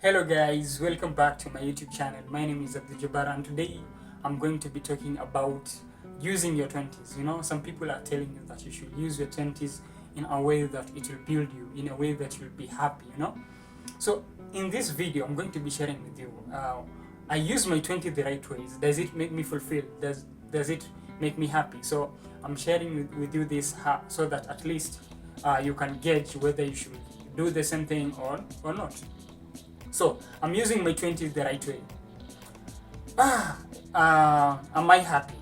Hello guys, welcome back to my YouTube channel. My name is Abdul Jabbar and today I'm going to be talking about using your 20s. Some people are telling you that you should use your 20s in a way that it will build you, in a way that you'll be happy. So in this video, I'm going to be sharing with you, I use my 20s the right ways. Does it make me fulfilled? Does it make me happy? So I'm sharing with you this so that at least you can gauge whether you should do the same thing or not. So I'm using my 20s the right way. Am I happy?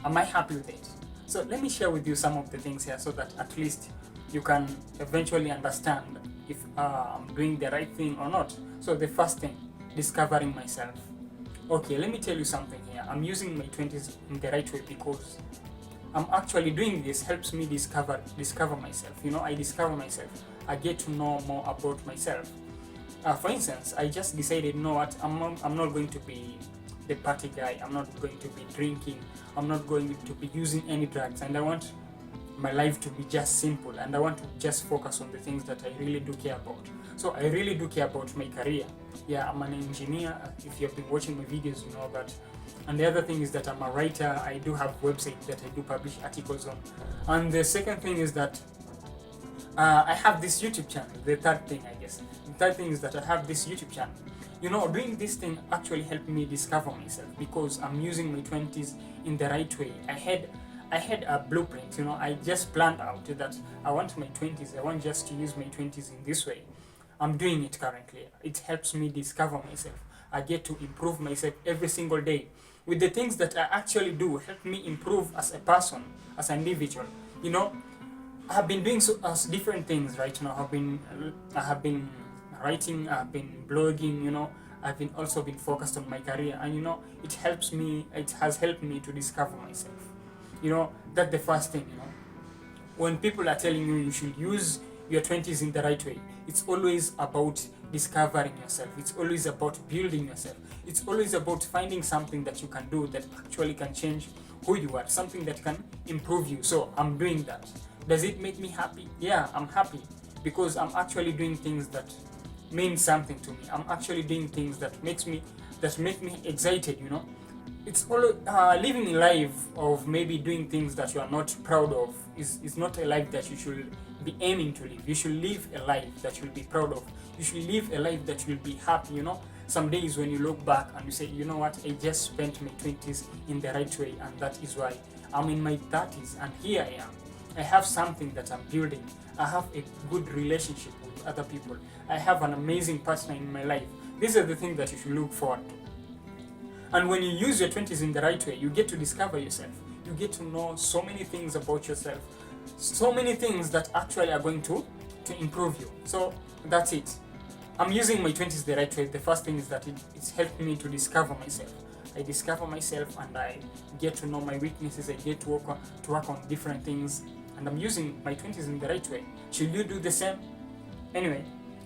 Am I happy with it? So let me share with you some of the things here so that at least you can eventually understand if I'm doing the right thing or not. So the first thing, discovering myself. Okay, let me tell you something here. I'm using my 20s in the right way because I'm actually doing this helps me discover myself. I discover myself. I get to know more about myself. For instance, I just decided, you know what, I'm not going to be the party guy, I'm not going to be drinking, I'm not going to be using any drugs, and I want my life to be just simple, and I want to just focus on the things that I really do care about. So I really do care about my career. Yeah, I'm an engineer. If you've been watching my videos, you know that. And the other thing is that I'm a writer. I do have websites that I do publish articles on. And the second thing is that I have this YouTube channel. The third thing, I guess. The third thing is that I have this YouTube channel. Doing this thing actually helped me discover myself because I'm using my 20s in the right way. I had a blueprint. I just planned out that I want my 20s. I want just to use my 20s in this way. I'm doing it currently. It helps me discover myself. I get to improve myself every single day. With the things that I actually do, help me improve as a person, as an individual. I have been doing different things right now. I have been writing, I've been blogging, I've been also been focused on my career, and it has helped me to discover myself. That's the first thing. When people are telling you you should use your 20s in the right way, it's always about discovering yourself. It's always about building yourself. It's always about finding something that you can do that actually can change who you are, something that can improve you. So I'm doing that. Does it make me happy? Yeah, I'm happy because I'm actually doing things that mean something to me. I'm actually doing things that make me excited. It's all living a life of maybe doing things that you are not proud of is not a life that you should be aiming to live. You should live a life that you'll be proud of. You should live a life that you'll be happy. Some days when you look back and you say, you know what, I just spent my 20s in the right way, and that is why I'm in my 30s and here I am. I have something that I'm building. I have a good relationship with other people. I have an amazing partner in my life. These are the things that you should look forward to. And when you use your 20s in the right way, you get to discover yourself. You get to know so many things about yourself. So many things that actually are going to improve you. So that's it. I'm using my 20s the right way. The first thing is that it's helped me to discover myself. I discover myself and I get to know my weaknesses. I get to work on different things. And I'm using my 20s in the right way. Should you do the same? Anyway,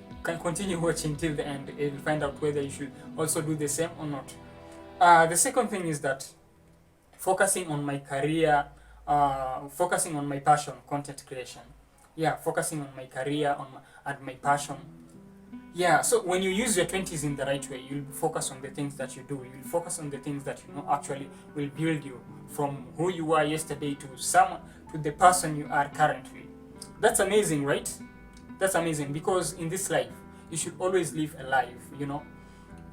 you can continue watching till the end. You'll find out whether you should also do the same or not. The second thing is that focusing on my career, focusing on my passion, content creation. Yeah, focusing on my career and my passion. Yeah, so when you use your 20s in the right way, you'll focus on the things that you do. You'll focus on the things that actually will build you from who you were yesterday to the person you are currently. That's amazing, right? That's amazing because in this life, you should always live a life,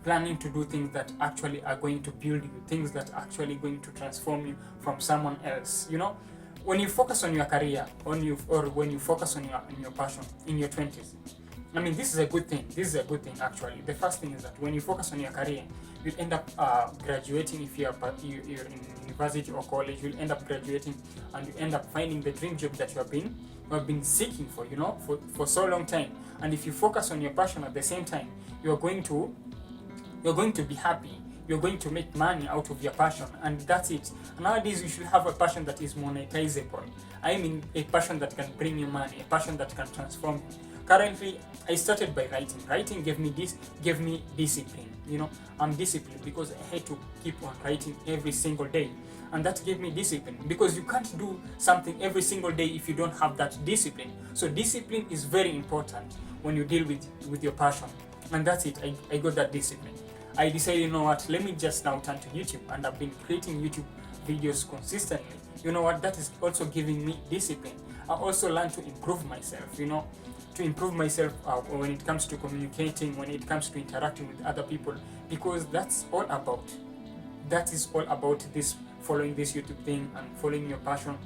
planning to do things that actually are going to build you, things that are actually going to transform you from someone else. When you focus on your career, or when you focus on your passion in your 20s, this is a good thing. This is a good thing, actually. The first thing is that when you focus on your career, you'll end up graduating. If you're in university or college, you'll end up graduating and you end up finding the dream job that you have been seeking for so long time. And if you focus on your passion at the same time, you're going to be happy. You're going to make money out of your passion, and that's it. Nowadays, you should have a passion that is monetizable. A passion that can bring you money, a passion that can transform you. Currently, I started by writing. Writing gave me discipline. I'm disciplined because I had to keep on writing every single day, and that gave me discipline because you can't do something every single day if you don't have that discipline. So discipline is very important when you deal with your passion. And that's it. I got that discipline. I decided, you know what, let me just now turn to YouTube, and I've been creating YouTube videos consistently. You know what, that is also giving me discipline. I also learned to improve myself, to improve myself when it comes to communicating, when it comes to interacting with other people, because that's all about. That is all about this, following this YouTube thing and following your passion,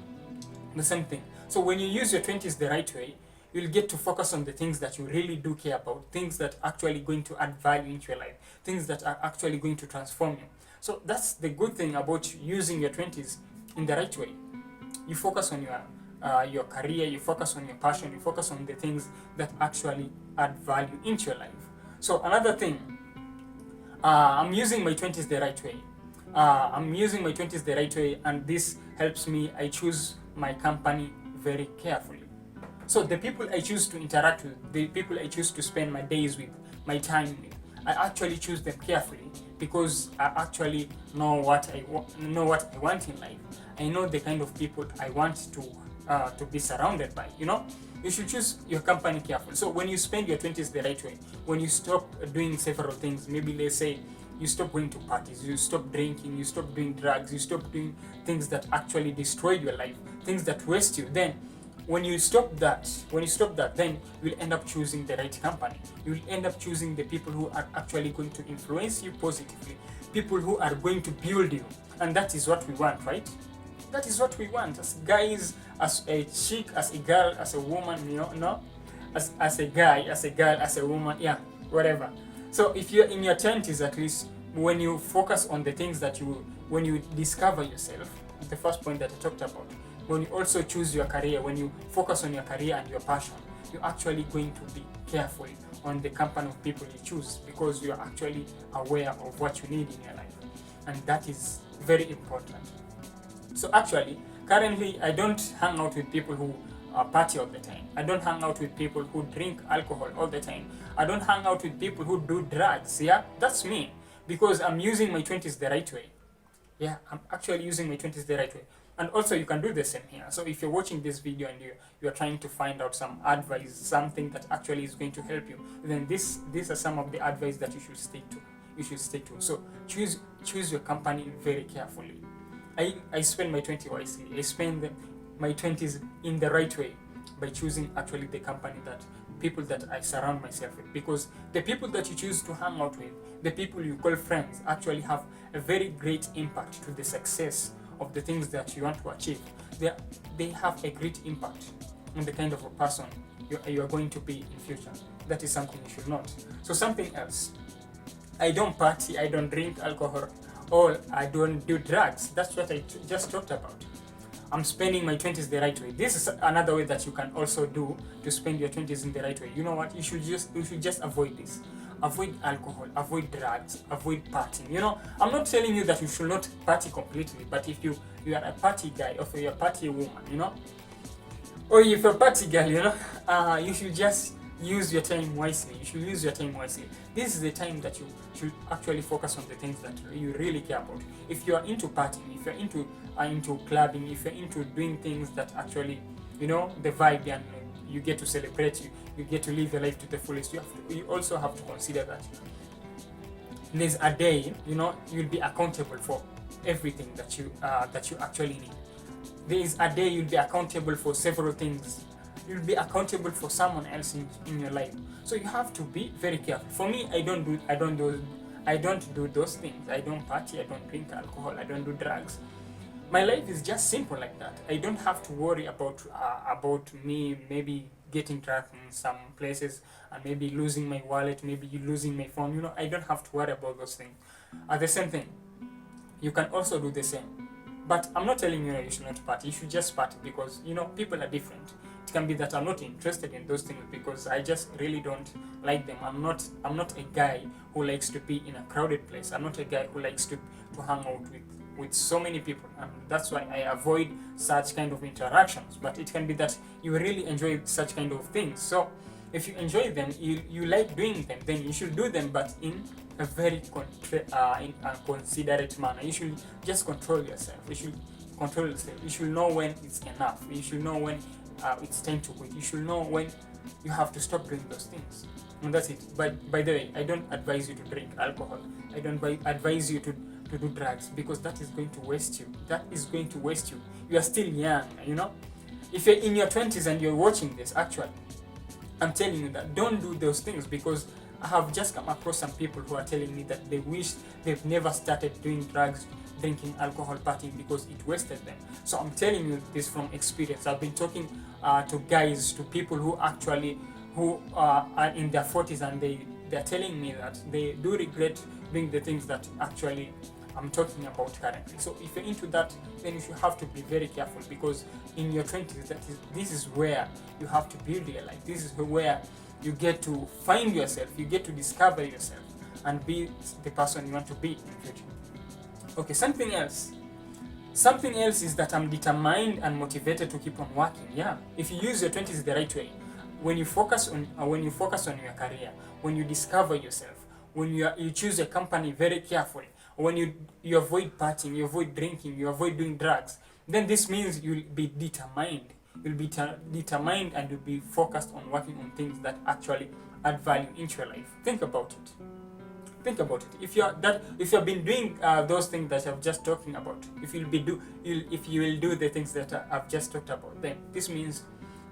the same thing. So when you use your 20s the right way, you'll get to focus on the things that you really do care about, things that are actually going to add value into your life, things that are actually going to transform you. So that's the good thing about using your 20s in the right way. You focus on your career, you focus on your passion, you focus on the things that actually add value into your life. So another thing, I'm using my 20s the right way. I'm using my 20s the right way, and this helps me. I choose my company very carefully. So the people I choose to interact with, the people I choose to spend my days with, my time with, I actually choose them carefully, because I actually know what I want in life. I know the kind of people I want to be surrounded by. You should choose your company carefully. So when you spend your 20s the right way, when you stop doing several things, maybe let's say you stop going to parties, you stop drinking, you stop doing drugs, you stop doing things that actually destroy your life, things that waste you, then when you stop that, then you'll end up choosing the right company. You'll end up choosing the people who are actually going to influence you positively, people who are going to build you. And that is what we want, right? That is what we want as guys, as a chick, as a girl, as a woman, as a guy, as a girl, as a woman, yeah, whatever. So if you're in your 20s, at least, when you focus on the things when you discover yourself, the first point that I talked about, when you also choose your career, when you focus on your career and your passion, you're actually going to be careful on the company of people you choose, because you're actually aware of what you need in your life. And that is very important. So actually, currently, I don't hang out with people who party all the time. I don't hang out with people who drink alcohol all the time. I don't hang out with people who do drugs. Yeah, that's me, because I'm using my 20s the right way. Yeah, I'm actually using my 20s the right way. And also you can do the same here. So if you're watching this video and you're trying to find out some advice, something that actually is going to help you, then these are some of the advice that you should stick to. So choose your company very carefully. I spend my 20s wisely. I spend my 20s in the right way by choosing actually the company, that people that I surround myself with, because the people that you choose to hang out with, the people you call friends, actually have a very great impact to the success of the things that you want to achieve. They have a great impact on the kind of a person you are going to be in future. That is something you should note. So something else, I don't party, I don't drink alcohol, or I don't do drugs. That's what I just talked about. I'm spending my 20s the right way. This is another way that you can also do to spend your 20s in the right way. You know what? You should just avoid this. Avoid alcohol, avoid drugs, avoid partying. I'm not telling you that you should not party completely, but if you are a party guy, or if you're a party woman, or if you're a party girl, you should just use your time wisely. You should use your time wisely. This is the time that you should actually focus on the things that you really care about. If you are into partying, if you're into clubbing, if you're into doing things that actually, the vibe, and you get to celebrate, you get to live your life to the fullest, you also have to consider that there's a day, you'll be accountable for everything that you actually need. There is a day you'll be accountable for several things. You'll be accountable for someone else in your life. So you have to be very careful. For me, I don't do those things. I don't party, I don't drink alcohol, I don't do drugs. My life is just simple like that. I don't have to worry about me maybe getting trapped in some places and maybe losing my wallet, maybe losing my phone. I don't have to worry about those things. The same thing, you can also do the same. But I'm not telling you you should not party. You should just party, because people are different. It can be that I'm not interested in those things because I just really don't like them. I'm not a guy who likes to be in a crowded place. I'm not a guy who likes to hang out with so many people, and that's why I avoid such kind of interactions. But it can be that you really enjoy such kind of things. So if you enjoy them, you like doing them, then you should do them, but in a very considerate manner. You should just control yourself. You should control yourself. You should know when it's enough. You should know when it's time to quit. You should know when you have to stop doing those things. And that's it. But by the way, I don't advise you to drink alcohol. I don't advise you to do drugs, because that is going to waste you. That is going to waste you. You are still young, you know. If you're in your 20s and you're watching this, actually, I'm telling you that don't do those things, because I have just come across some people who are telling me that they wish they've never started doing drugs, drinking alcohol, partying, because it wasted them. So I'm telling you this from experience. I've been talking to guys, to people who actually who are in their 40s, and they're telling me that they do regret doing the things that actually I'm talking about currently. So if you're into that, then you should have to be very careful, because in your 20s, this is where you have to build your life. This is where you get to find yourself, you get to discover yourself, and be the person you want to be in the future. Okay, something else. Something else is that I'm determined and motivated to keep on working. Yeah, if you use your 20s the right way, when you focus on your career, when you discover yourself, when you choose a company very carefully, when you avoid partying, you avoid drinking, you avoid doing drugs, then this means you'll be determined. You'll be determined, and you'll be focused on working on things that actually add value into your life. Think about it. Think about it. If you've been doing those things that I've just talking about, if you will do the things that I've just talked about, then this means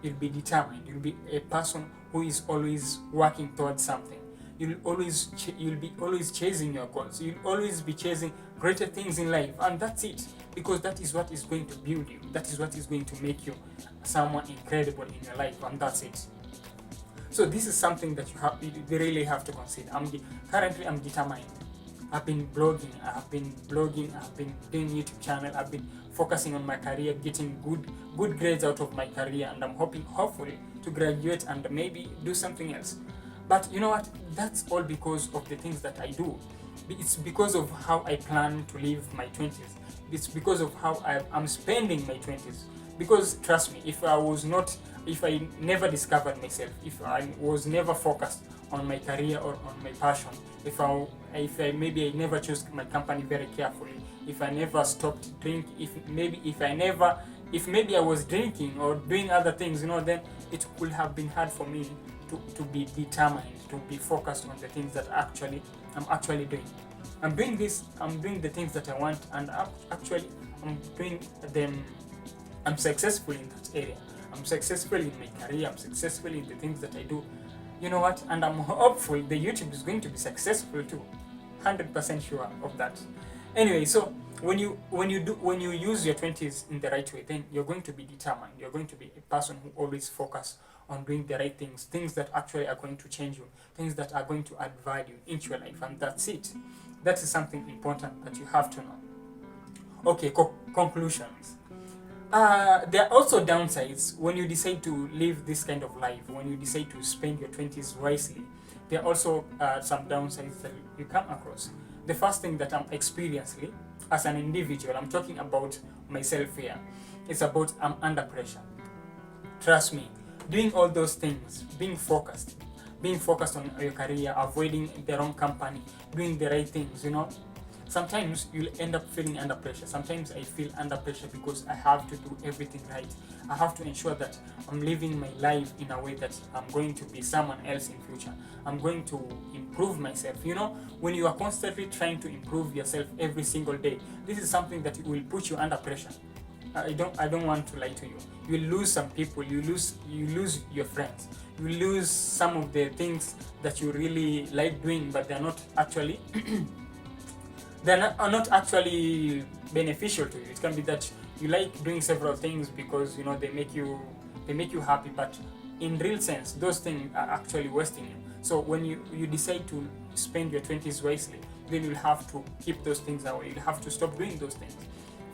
you'll be determined. You'll be a person who is always working towards something. You'll be always chasing your goals. You'll always be chasing greater things in life, and that's it. Because that is what is going to build you. That is what is going to make you someone incredible in your life, and that's it. So this is something that you really have to consider. Currently I'm determined. I've been blogging, I've been doing YouTube channel, I've been focusing on my career, getting good grades out of my career, and I'm hopefully to graduate and maybe do something else. But you know what? That's all because of the things that I do. It's because of how I plan to live my 20s. It's because of how I'm spending my 20s. Because trust me, if I never discovered myself, if I was never focused on my career or on my passion, if maybe I never chose my company very carefully, if I never stopped drinking, if maybe I was drinking or doing other things, then it would have been hard for me to be determined, to be focused on the things that I'm actually doing. I'm doing the things that I want, and I'm doing them. I'm successful in that area. I'm successful in my career. I'm successful in the things that I do. You know what? And I'm hopeful the YouTube is going to be successful too. 100% sure of that. Anyway, so when you use your 20s in the right way, then you're going to be determined. You're going to be a person who always focus on doing the right things that actually are going to change you, things that are going to add value into your life, and that's it. That is something important that you have to know. Okay, conclusions. There are also downsides when you decide to live this kind of life, when you decide to spend your 20s wisely. There are also some downsides that you come across. The first thing that I'm experiencing as an individual, I'm talking about myself here, it's about I'm under pressure. Trust me, doing all those things, being focused on your career, avoiding the wrong company, doing the right things, sometimes you'll end up feeling under pressure. Sometimes I feel under pressure because I have to do everything right. I have to ensure that I'm living my life in a way that I'm going to be someone else in future. I'm going to improve myself. When you are constantly trying to improve yourself every single day, this is something that will put you under pressure. I don't want to lie to you. You lose some people, you lose your friends, you lose some of the things that you really like doing, but they're not actually are not actually beneficial to you. It can be that you like doing several things because they make you happy, but in real sense those things are actually wasting you. So when you decide to spend your 20s wisely, then you'll have to keep those things away. You'll have to stop doing those things.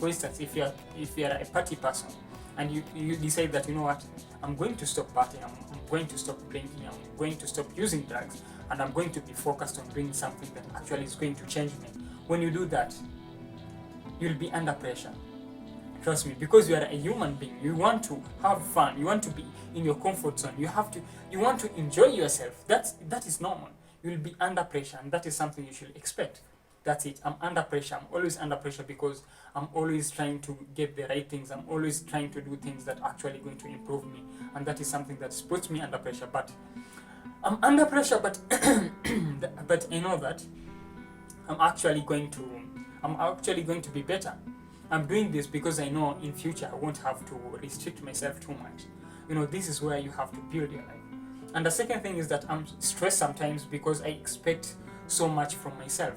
For instance, if you're a party person and you decide that I'm going to stop partying, I'm going to stop drinking, I'm going to stop using drugs, and I'm going to be focused on doing something that actually is going to change me. When you do that, you'll be under pressure. Trust me, because you are a human being. You want to have fun. You want to be in your comfort zone. You want to enjoy yourself. That is normal. You'll be under pressure, and that is something you should expect. That's it. I'm under pressure. I'm always under pressure because I'm always trying to get the right things. I'm always trying to do things that are actually going to improve me, and that is something that puts me under pressure. But I'm under pressure, but but I know that I'm actually going to be better. I'm doing this because I know in future I won't have to restrict myself too much. This is where you have to build your life. And the second thing is that I'm stressed sometimes because I expect so much from myself.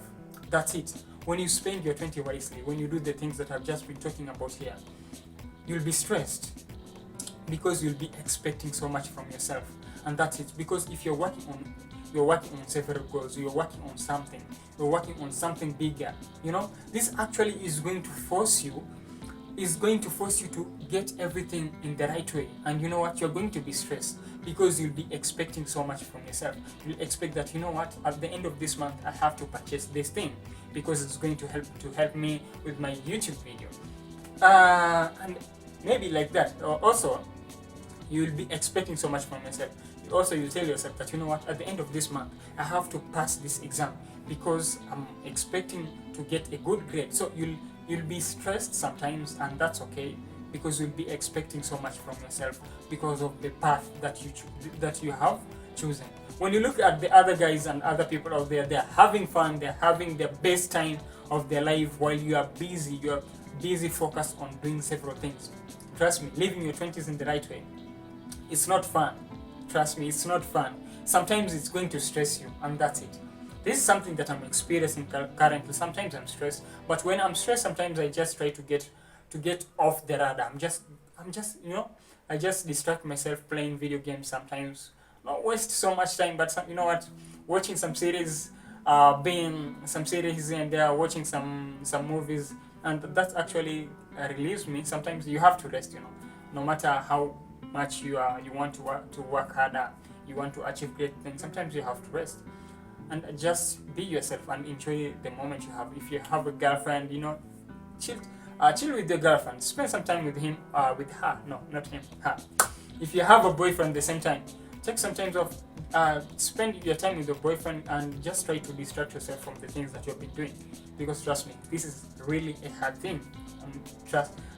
That's it. When you spend your 20 wisely, when you do the things that I've just been talking about here, you'll be stressed because you'll be expecting so much from yourself. And that's it. Because if you're working on several goals, you're working on something bigger, this actually is going to force you to get everything in the right way. And you know what, you're going to be stressed because you'll be expecting so much from yourself. You'll expect that, at the end of this month I have to purchase this thing because it's going to help me with my YouTube video, and maybe like that. Also, you'll be expecting so much from yourself. Also, you tell yourself that, at the end of this month I have to pass this exam because I'm expecting to get a good grade. So you'll be stressed sometimes, and that's okay, because you'll be expecting so much from yourself because of the path that you have chosen. When you look at the other guys and other people out there, they're having fun, they're having the best time of their life while you are busy focused on doing several things. Trust me, living your 20s in the right way, it's not fun. Trust me, it's not fun. Sometimes it's going to stress you, and that's it. This is something that I'm experiencing currently. Sometimes I'm stressed, but when I'm stressed, sometimes I just try to get off the radar. I just distract myself playing video games sometimes. Not waste so much time, but watching some series, being some series and watching some movies, and that actually relieves me. Sometimes you have to rest, no matter how much you want to work harder, you want to achieve great things. Sometimes you have to rest and just be yourself and enjoy the moment you have. If you have a girlfriend, chill with your girlfriend. Spend some time with him, with her. No, not him, her. If you have a boyfriend at the same time, take some time off. Spend your time with your boyfriend and just try to distract yourself from the things that you've been doing. Because trust me, this is really a hard thing.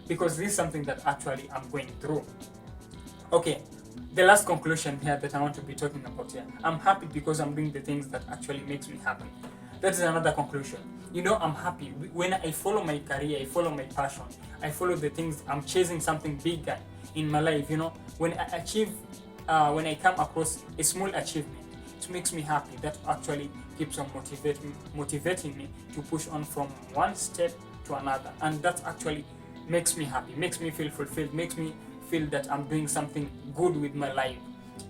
Because this is something that actually I'm going through. Okay, the last conclusion here that I want to be talking about here. I'm happy because I'm doing the things that actually makes me happy. That is another conclusion. I'm happy when I follow my career, I follow my passion, I follow the things, I'm chasing something bigger in my life. When I achieve, when I come across a small achievement, it makes me happy. That actually keeps on motivating me to push on from one step to another, and that actually makes me happy, makes me feel fulfilled, makes me feel that I'm doing something good with my life.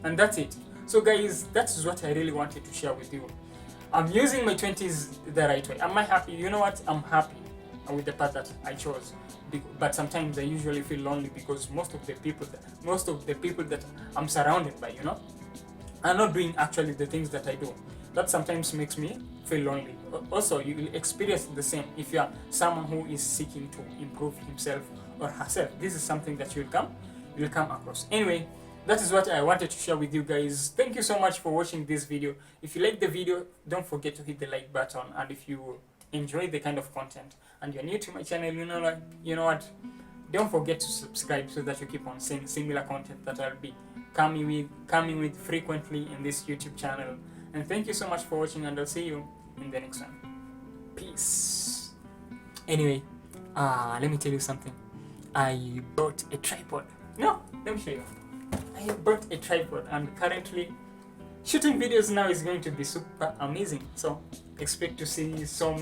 And that's it. So guys, that is what I really wanted to share with you. I'm using my 20s the right way. Am I happy? You know what? I'm happy with the path that I chose. But sometimes I usually feel lonely because most of the people that I'm surrounded by, are not doing actually the things that I do. That sometimes makes me feel lonely. Also, you will experience the same if you are someone who is seeking to improve himself or herself. This is something that you'll come across. Anyway, that is what I wanted to share with you guys. Thank you so much for watching this video. If you like the video, don't forget to hit the like button. And if you enjoy the kind of content and you're new to my channel, you know what? Don't forget to subscribe so that you keep on seeing similar content that I'll be coming with frequently in this YouTube channel. And thank you so much for watching, and I'll see you in the next one. Peace. Anyway, let me tell you something. I bought a tripod. No, let me show you. I bought a tripod, and currently shooting videos now is going to be super amazing. So expect to see so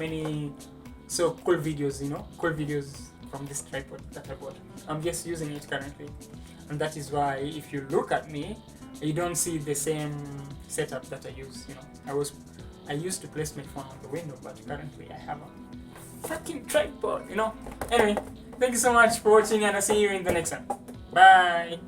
cool videos from this tripod that I bought. I'm just using it currently, and that is why if you look at me, you don't see the same setup that I use. I used to place my phone on the window, but currently I have a fucking tripod. Anyway, thank you so much for watching, and I'll see you in the next one. Bye.